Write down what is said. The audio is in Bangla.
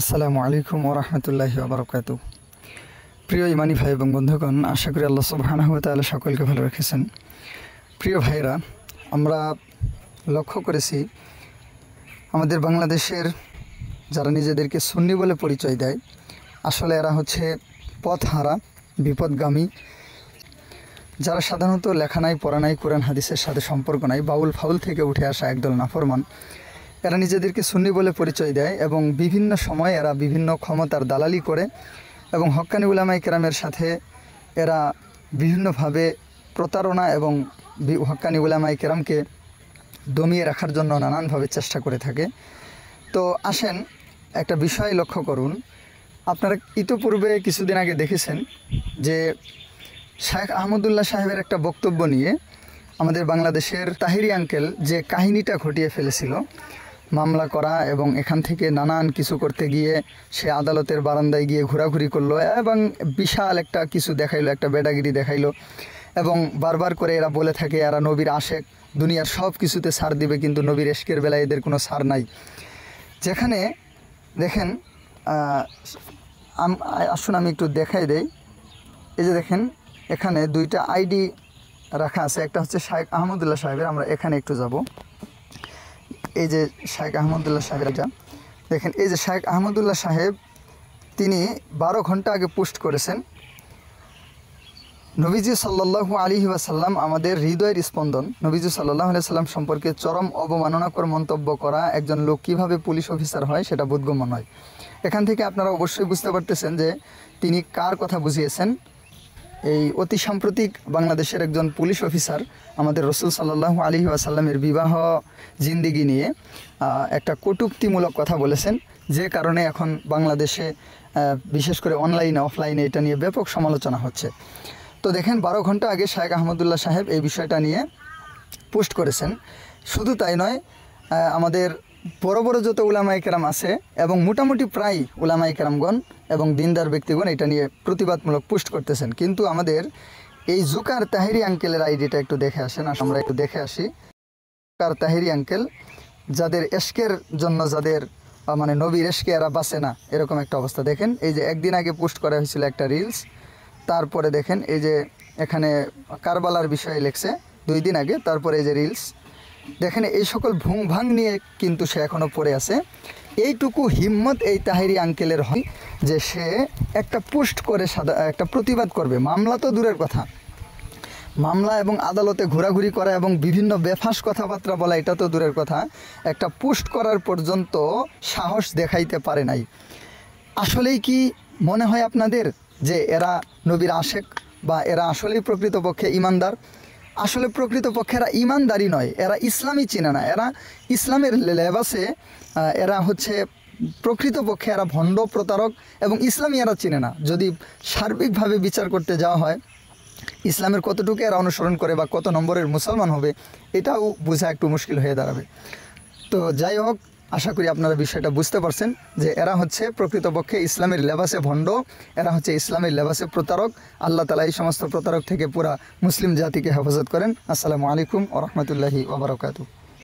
আসসালামু আলাইকুম ওয়া রাহমাতুল্লাহি ওয়া বারাকাতুহু। প্রিয় ইমানি ভাই এবং বন্ধুগণ, আশা করি আল্লাহ সুবহানাহু ওয়া তাআলা সকলকে ভালো রেখেছেন। প্রিয় ভাইরা, আমরা লক্ষ্য করেছি আমাদের বাংলাদেশের যারা নিজেদেরকে সুন্নি বলে পরিচয় দেয়, আসলে এরা হচ্ছে পথহারা, বিপদগামী, যারা সাধারণত লেখা নাই, পড়া নাই, কোরআন হাদিসের সাথে সম্পর্ক নাই, বাউল ফাউল থেকে উঠে আসা একদল নাফরমান। এরা নিজেদেরকে সুন্নি বলে পরিচয় দেয় এবং বিভিন্ন সময় এরা বিভিন্ন ক্ষমতার দালালি করে এবং হক্কানি উলামায়ে কেরামের সাথে এরা বিভিন্নভাবে প্রতারণা এবং হক্কানি উলামায়ে কেরামকে দমিয়ে রাখার জন্য নানানভাবে চেষ্টা করে থাকে। তো আসেন একটা বিষয় লক্ষ্য করুন। আপনারা ইতোপূর্বে কিছুদিন আগে দেখেছেন যে শায়েখ আহমদুল্লাহ সাহেবের একটা বক্তব্য নিয়ে আমাদের বাংলাদেশের তাহিরি আঙ্কেল যে কাহিনীটা ঘটিয়ে ফেলেছিল, মামলা করা এবং এখান থেকে নানান কিছু করতে গিয়ে সে আদালতের বারান্দায় গিয়ে ঘোরাঘুরি করলো এবং বিশাল একটা কিছু দেখাইলো, একটা বেডাগিরি দেখাইলো এবং বারবার করে এরা বলে থাকে এরা নবীর আশেক, দুনিয়ার সব কিছুতে ছাড় দিবে, কিন্তু নবীর এশকের বেলায় এদের কোনো ছাড় নাই। যেখানে দেখেন, আসুন আমি একটু দেখাই দেই। এই যে দেখেন, এখানে দুইটা আইডি রাখা আছে, একটা হচ্ছে শায়েখ আহমদুল্লাহ সাহেবের। আমরা এখানে একটু যাব। এই যে শায়েখ আহমদুল্লাহ সাহেবের, এটা দেখেন। এই যে শায়েখ আহমদুল্লাহ সাহেব, তিনি 12 ঘন্টা আগে পোস্ট করেছেন, নবীজি সাল্লাল্লাহু আলাইহি ওয়াসাল্লাম আমাদের হৃদয়ের স্পন্দন। নবীজি সাল্লাল্লাহু আলাইহি ওয়াসাল্লাম সম্পর্কে চরম অবমাননাকর মন্তব্য করা একজন লোক কীভাবে পুলিশ অফিসার হয় সেটা বোধগম্য নয়। এখান থেকে আপনারা অবশ্যই বুঝতে পারতেছেন যে তিনি কার কথা বুঝিয়েছেন। এই অতি সাম্প্রতিক বাংলাদেশের একজন পুলিশ অফিসার আমাদের রাসূল সাল্লাল্লাহু আলাইহি ওয়াসাল্লামের বিবাহ জিন্দিগি নিয়ে একটা কটূক্তিমূলক কথা বলেছেন, যে কারণে এখন বাংলাদেশে বিশেষ করে অনলাইনে অফলাইনে এটা নিয়ে ব্যাপক সমালোচনা হচ্ছে। তো দেখেন, 12 ঘন্টা আগে শায়েখ আহমদুল্লাহ সাহেব এই বিষয়টা নিয়ে পোস্ট করেছেন। শুধু তাই নয়, আমাদের বড় বড় যত উলামায়ে কেরাম আছে এবং মোটামুটি প্রায় উলামায়ে কেরামগণ এবং দিনদার ব্যক্তিগণ এটা নিয়ে প্রতিবাদমূলক পোস্ট করতেছেন। কিন্তু আমাদের এই জুকার তাহিরি আঙ্কেলের আইডিটা একটু দেখে আসেন, আমরা একটু দেখে আসি। জুকার তাহিরি আঙ্কেল, যাদের এশকের জন্য, যাদের মানে নবীর এশকে এরা বাঁচে না, এরকম একটা অবস্থা। দেখেন, এই যে একদিন আগে পোস্ট করা হয়েছিল একটা রিলস, তারপরে দেখেন এই যে এখানে কারবালার বিষয়ে লেখছে 2 দিন আগে, তারপরে এই যে রিলস দেখেন। এই সকল ভুং ভাং নিয়ে কিন্তু সে এখনও পড়ে আছে। এইটুকু হিম্মত এই তাহিরি আঙ্কেলের হয় যে সে একটা পোস্ট করে একটা প্রতিবাদ করবে। মামলা তো দূরের কথা, মামলা এবং আদালতে ঘোরাঘুরি করা এবং বিভিন্ন বেফাঁস কথাবার্তা বলা এটা তো দূরের কথা, একটা পোস্ট করার পর্যন্ত সাহস দেখাইতে পারে নাই। আসলেই কি মনে হয় আপনাদের যে এরা নবীর আশেক বা এরা আসলেই প্রকৃতপক্ষে ইমানদার? আসলে প্রকৃতপক্ষে এরা ইমানদারি নয়, এরা ইসলামই চিনে না, এরা ইসলামের লেবাসে এরা হচ্ছে প্রকৃতপক্ষে এরা ভণ্ড, প্রতারক এবং ইসলামই এরা চিনে না। যদি সার্বিকভাবে বিচার করতে যাওয়া হয় ইসলামের কতটুকু এরা অনুসরণ করে বা কত নম্বরের মুসলমান হবে, এটাও বোঝা একটু মুশকিল হয়ে দাঁড়াবে। তো যাই হোক, আশা করি আপনারা বিষয়টা বুঝতে পারছেন যে এরা হচ্ছে প্রকৃতপক্ষে ইসলামের লেবাসে ভণ্ড, এরা হচ্ছে ইসলামের লেবাসে প্রতারক। আল্লাহ তাআলা এই সমস্ত প্রতারক থেকে পুরা মুসলিম জাতিকে হেফাজত করেন। আসসালামু আলাইকুম ওয়া রাহমাতুল্লাহি ওয়া বারাকাতুহু।